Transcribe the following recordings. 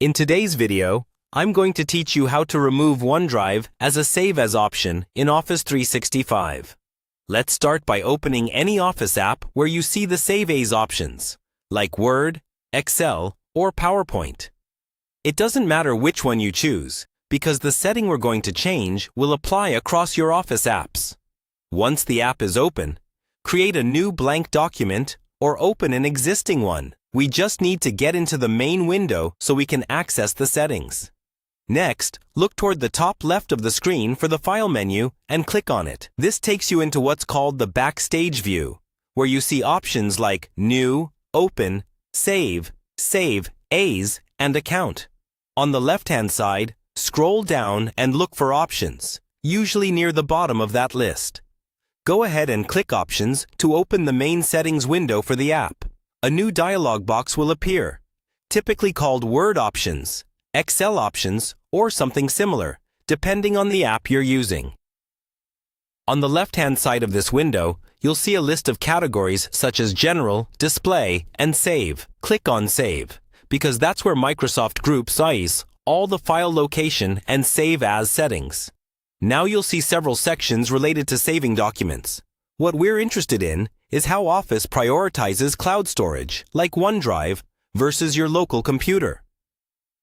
In today's video, I'm going to teach you how to remove OneDrive as a Save As option in Office 365. Let's start by opening any Office app where you see the Save As options, like Word, Excel, or PowerPoint. It doesn't matter which one you choose, because the setting we're going to change will apply across your Office apps. Once the app is open, create a new blank document or open an existing one. We just need to get into the main window so we can access the settings. Next, look toward the top left of the screen for the File menu and click on it. This takes you into what's called the Backstage view, where you see options like New, Open, Save, Save As, and Account. On the left-hand side, scroll down and look for Options, usually near the bottom of that list. Go ahead and click Options to open the main settings window for the app. A new dialog box will appear, typically called Word Options, Excel Options, or something similar, depending on the app you're using. On the left-hand side of this window, you'll see a list of categories such as General, Display, and Save. Click on Save, because that's where Microsoft groups all the file location and Save As settings. Now you'll see several sections related to saving documents. What we're interested in is how Office prioritizes cloud storage, like OneDrive, versus your local computer.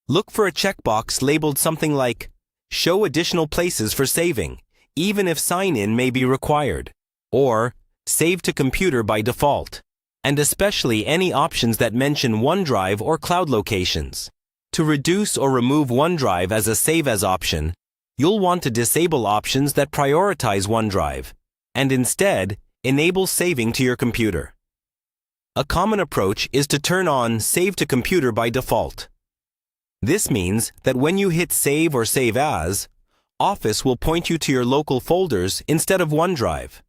Look for a checkbox labeled something like Show additional places for saving, even if sign-in may be required, or Save to computer by default, and especially any options that mention OneDrive or cloud locations. To reduce or remove OneDrive as a Save As option, you'll want to disable options that prioritize OneDrive, and instead, enable saving to your computer. A common approach is to turn on Save to Computer by default. This means that when you hit Save or Save As, Office will point you to your local folders instead of OneDrive.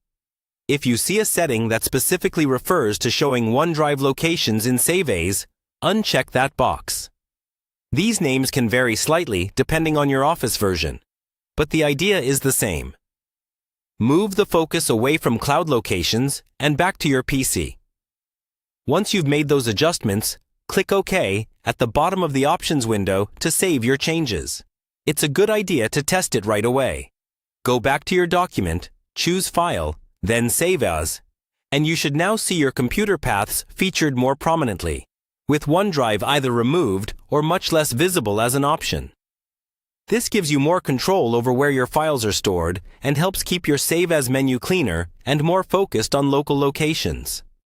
If you see a setting that specifically refers to showing OneDrive locations in Save As, uncheck that box. These names can vary slightly depending on your Office version, but the idea is the same. Move the focus away from cloud locations and back to your PC. Once you've made those adjustments, click OK at the bottom of the Options window to save your changes. It's a good idea to test it right away. Go back to your document, choose File, then Save As, and you should now see your computer paths featured more prominently, with OneDrive either removed or much less visible as an option. This gives you more control over where your files are stored and helps keep your Save As menu cleaner and more focused on local locations.